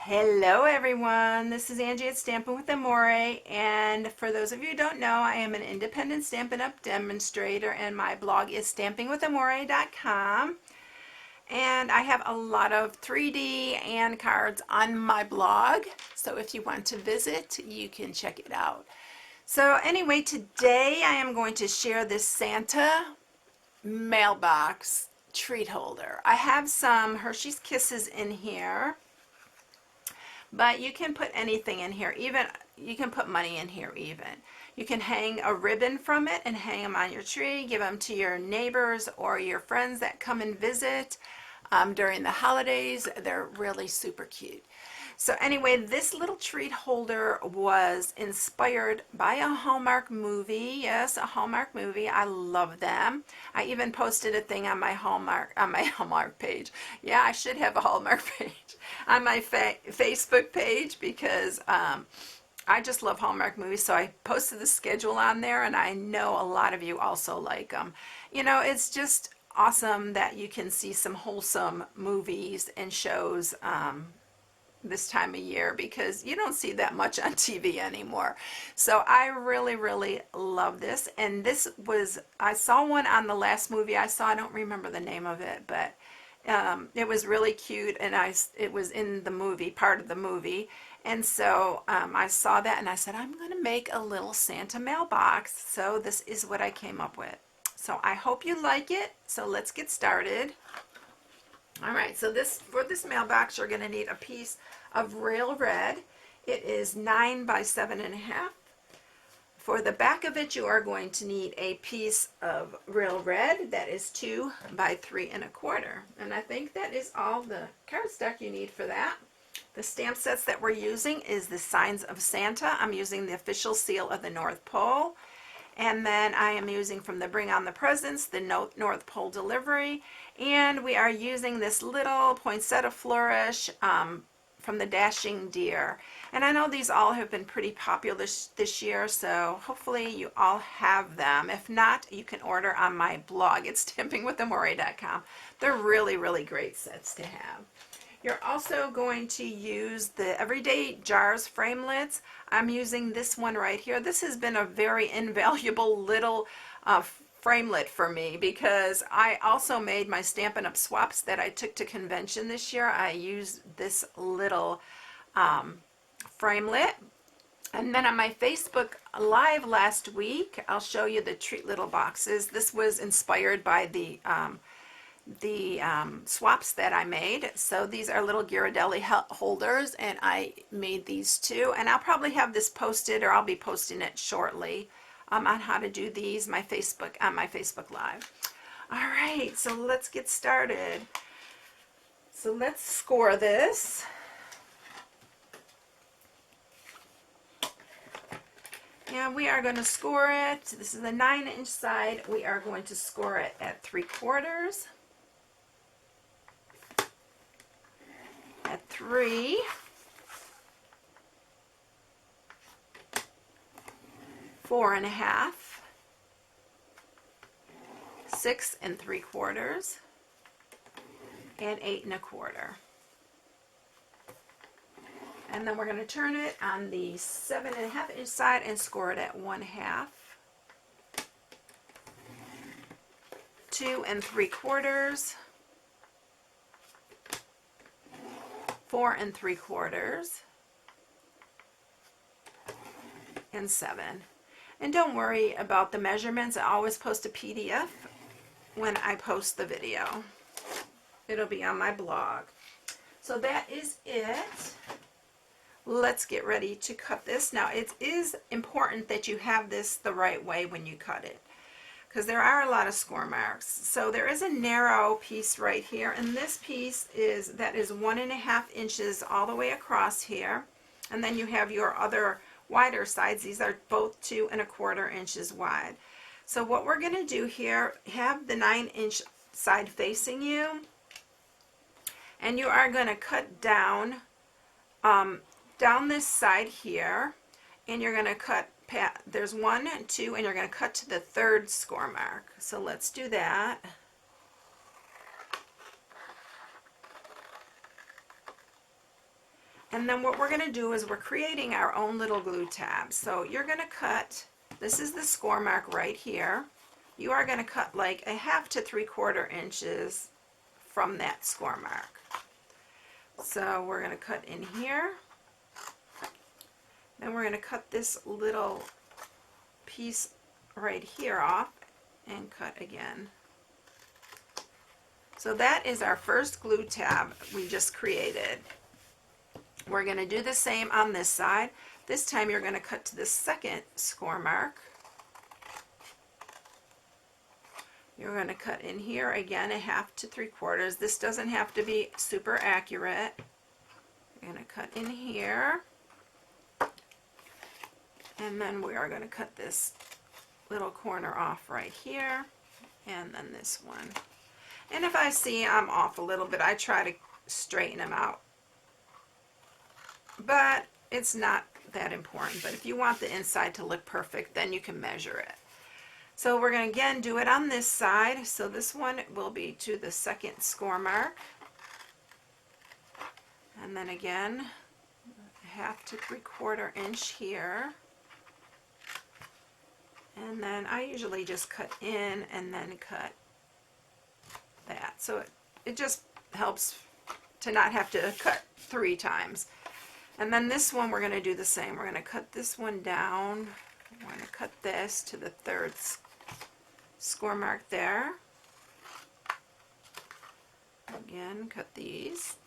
Hello everyone, this is Angie at Stampin' with Amore, and for those of you who don't know, I am an independent Stampin' Up! Demonstrator, and my blog is stampingwithamore.com, and I have a lot of 3D and cards on my blog, so if you want to visit, you can check it out. So anyway, today I am going to share this Santa mailbox treat holder. I have some Hershey's Kisses in here, but you can put anything in here. Even you can put money in here. Even you can hang a ribbon from it and hang them on your tree, give them to your neighbors or your friends that come and visit during the holidays. They're really super cute. So anyway, this little treat holder was inspired by a Hallmark movie. Yes, a Hallmark movie. I love them. I even posted a thing on my Hallmark page. Yeah, I should have a Hallmark page on my Facebook page because I just love Hallmark movies. So I posted the schedule on there, and I know a lot of you also like them. You know, it's just awesome that you can see some wholesome movies and shows this time of year, because you don't see that much on TV anymore. So I really love this. And this was, I saw one on the last movie I saw. I don't remember the name of it, but it was really cute, and it was in the movie, part of the movie. And so I saw that and I said, I'm going to make a little Santa mailbox. So this is what I came up with. So I hope you like it. So let's get started. All right, so for this mailbox, you're going to need a piece of real red. It is 9 by 7.5. For the back of it, you are going to need a piece of real red that is 2 by 3.25. And I think that is all the cardstock you need for that. The stamp sets that we're using is the Signs of Santa. I'm using the official seal of the North Pole. And then I am using from the Bring on the Presents, the North Pole Delivery. And we are using this little poinsettia flourish from the Dashing Deer. And I know these all have been pretty popular this year, so hopefully you all have them. If not, you can order on my blog. It's stampingwithamore.com. They're really great sets to have. You're also going to use the Everyday Jars framelits. I'm using this one right here. This has been a very invaluable little framelit for me, because I also made my Stampin' Up! Swaps that I took to convention this year. I used this little framelit. And then on my Facebook Live last week, I'll show you the treat little boxes. This was inspired by the swaps that I made. So these are little Ghirardelli holders, and I made these too. And I'll probably have this posted, or I'll be posting it shortly on how to do these on my Facebook Live. All right, so let's get started. So let's score this. And we are going to score it. This is a 9-inch side. We are going to score it at 3/4. At 3, 4.5, 6 3/4, and 8.25. And then we're going to turn it on the 7.5-inch side and score it at 1/2, 2 3/4, 4 3/4, and 7. And don't worry about the measurements. I always post a PDF when I post the video. It'll be on my blog. So that is it. Let's get ready to cut this. Now, it is important that you have this the right way when you cut it, because there are a lot of score marks. So there is a narrow piece right here, and this piece is 1.5 inches all the way across here. And then you have your other wider sides. These are both 2.25 inches wide. So what we're going to do here, have the 9-inch side facing you, and you are going to cut down this side here, and you're going to cut, there's 1 and 2, and you're going to cut to the 3rd score mark. So let's do that. And then what we're going to do is we're creating our own little glue tab. So you're going to cut, this is the score mark right here. You are going to cut like 1/2 to 3/4 inches from that score mark. So we're going to cut in here. Then we're going to cut this little piece right here off and cut again. So that is our first glue tab we just created. We're going to do the same on this side. This time you're going to cut to the second score mark. You're going to cut in here again 1/2 to 3/4. This doesn't have to be super accurate. You're going to cut in here. And then we are going to cut this little corner off right here, and then this one. And if I see I'm off a little bit, I try to straighten them out. But it's not that important. But if you want the inside to look perfect, then you can measure it. So we're going to again do it on this side. So this one will be to the second score mark. And then again, 1/2 to 3/4 inch here. And then I usually just cut in and then cut that. So it just helps to not have to cut 3 times. And then this one we're going to do the same. We're going to cut this one down. We're going to cut this to the third score mark there. Again, cut these.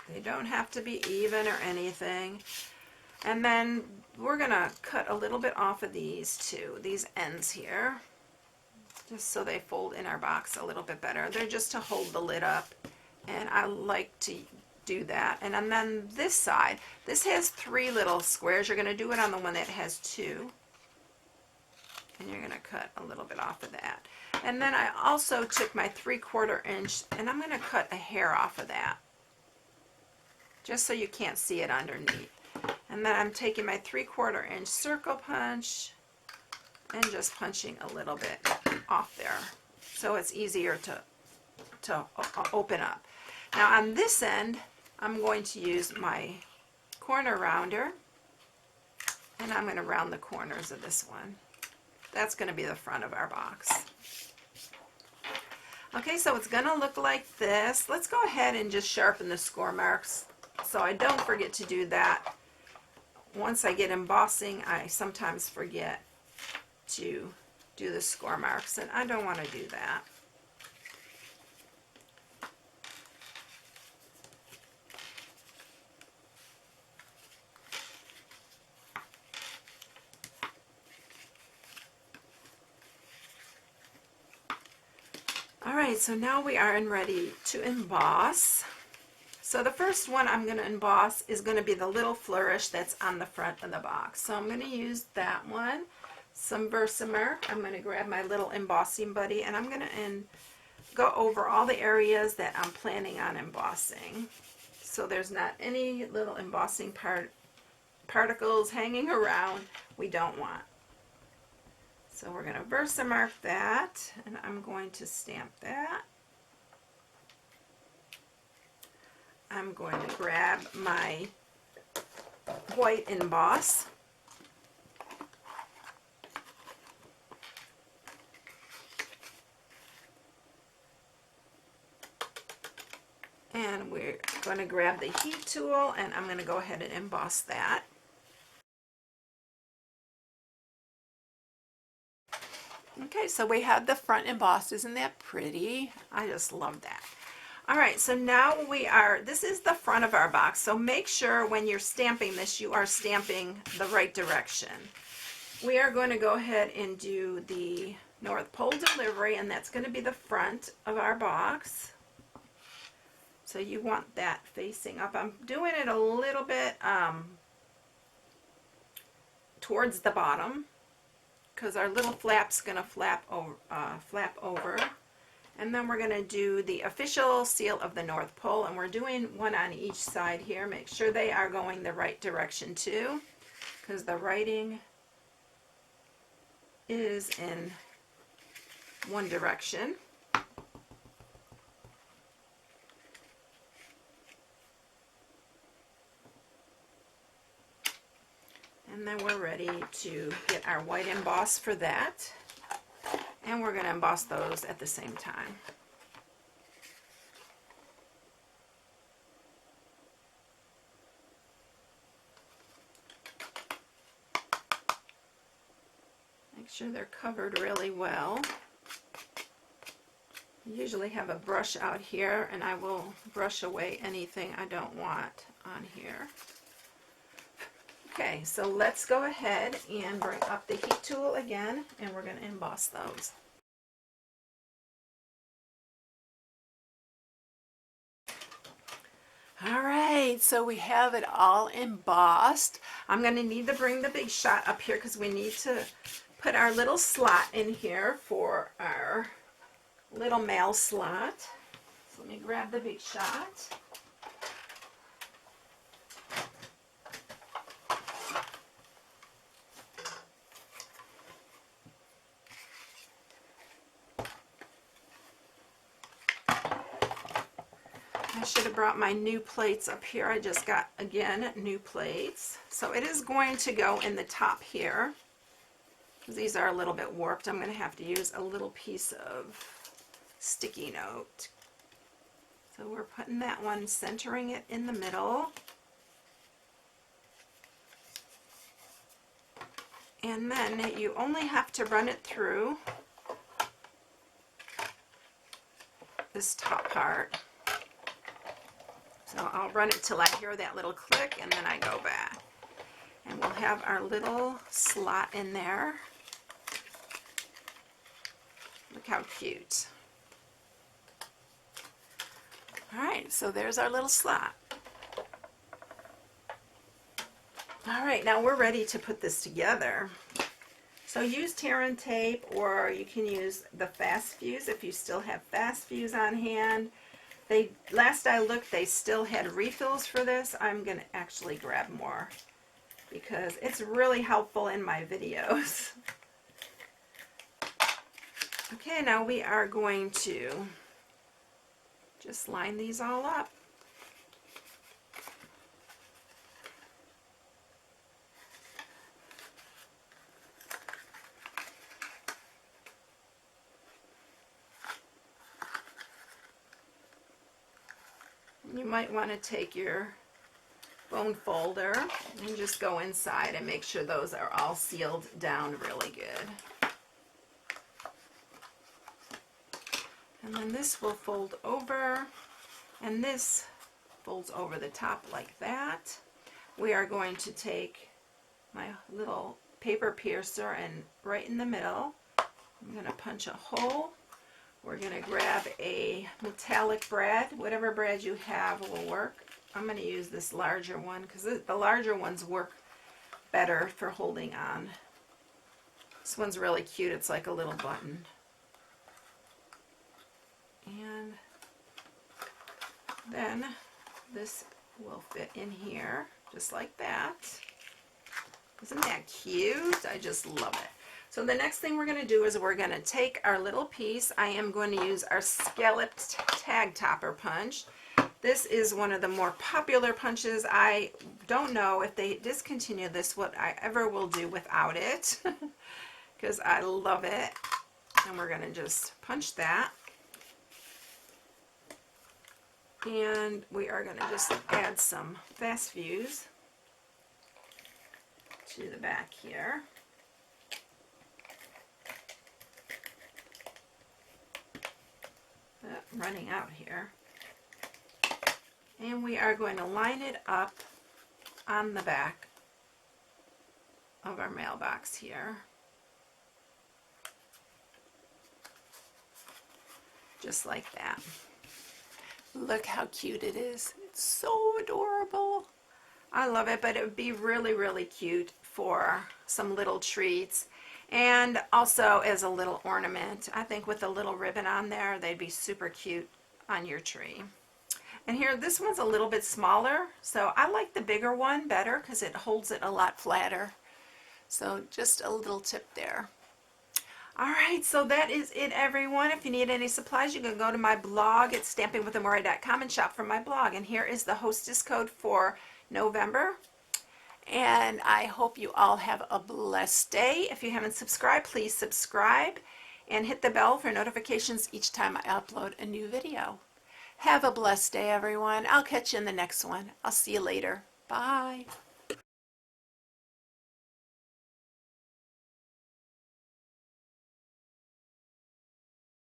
They don't have to be even or anything. And then we're going to cut a little bit off of these too, these ends here, just so they fold in our box a little bit better. They're just to hold the lid up, and I like to do that. And then this side, this has 3 little squares. You're going to do it on the one that has 2. And you're going to cut a little bit off of that. And then I also took my 3/4 inch, and I'm going to cut a hair off of that, just so you can't see it underneath. And then I'm taking my 3/4 inch circle punch and just punching a little bit off there, so it's easier to open up. Now on this end, I'm going to use my corner rounder, and I'm going to round the corners of this one. That's going to be the front of our box. Okay, so it's going to look like this. Let's go ahead and just sharpen the score marks so I don't forget to do that. Once I get embossing, I sometimes forget to do the score marks, and I don't want to do that. Alright, so now we are ready to emboss. So the first one I'm going to emboss is going to be the little flourish that's on the front of the box. So I'm going to use that one, some Versamark. I'm going to grab my little embossing buddy, and I'm going to go over all the areas that I'm planning on embossing. So there's not any little embossing particles hanging around we don't want. So we're going to Versamark that, and I'm going to stamp that. I'm going to grab my white emboss. And we're going to grab the heat tool, and I'm going to go ahead and emboss that. Okay, so we have the front embossed. Isn't that pretty? I just love that. Alright, so now this is the front of our box, so make sure when you're stamping this, you are stamping the right direction. We are going to go ahead and do the North Pole delivery, and that's going to be the front of our box. So you want that facing up. I'm doing it a little bit towards the bottom, because our little flap's going to flap over. And then we're going to do the official seal of the North Pole, and we're doing one on each side here. Make sure they are going the right direction too, because the writing is in one direction. And then we're ready to get our white emboss for that. And we're going to emboss those at the same time. Make sure they're covered really well. I usually have a brush out here, and I will brush away anything I don't want on here. Okay, so let's go ahead and bring up the heat tool again, and we're going to emboss those. All right, so we have it all embossed. I'm going to need to bring the big shot up here because we need to put our little slot in here for our little mail slot. So let me grab the big shot. I should have brought my new plates up here. I just got, again, new plates. So it is going to go in the top here. These are a little bit warped. I'm going to have to use a little piece of sticky note. So we're putting that one, centering it in the middle. And then you only have to run it through this top part. So I'll run it till I hear that little click, and then I go back. And we'll have our little slot in there. Look how cute. Alright, so there's our little slot. Alright, now we're ready to put this together. So use tear and tape, or you can use the fast fuse if you still have fast fuse on hand. Last I looked, they still had refills for this. I'm going to actually grab more because it's really helpful in my videos. Okay, now we are going to just line these all up. You might want to take your bone folder and just go inside and make sure those are all sealed down really good. And then this will fold over, and this folds over the top like that. We are going to take my little paper piercer and right in the middle, I'm going to punch a hole. We're going to grab a metallic brad. Whatever brad you have will work. I'm going to use this larger one because the larger ones work better for holding on. This one's really cute. It's like a little button. And then this will fit in here just like that. Isn't that cute? I just love it. So the next thing we're going to do is we're going to take our little piece. I am going to use our scalloped tag topper punch. This is one of the more popular punches. I don't know if they discontinue this, what I ever will do without it, because I love it. And we're going to just punch that. And we are going to just add some fast fuse to the back here. Running out here. And we are going to line it up on the back of our mailbox here. Just like that. Look how cute it is. It's so adorable. I love it, but it would be really, really cute for some little treats. And also as a little ornament. I think with a little ribbon on there, they'd be super cute on your tree. And here, this one's a little bit smaller, so I like the bigger one better because it holds it a lot flatter. So just a little tip there. Alright, so that is it, everyone. If you need any supplies, you can go to my blog at stampingwithamore.com and shop from my blog. And here is the hostess code for November. And I hope you all have a blessed day. If you haven't subscribed, please subscribe and hit the bell for notifications each time I upload a new video. Have a blessed day, everyone. I'll catch you in the next one. I'll see you later. Bye.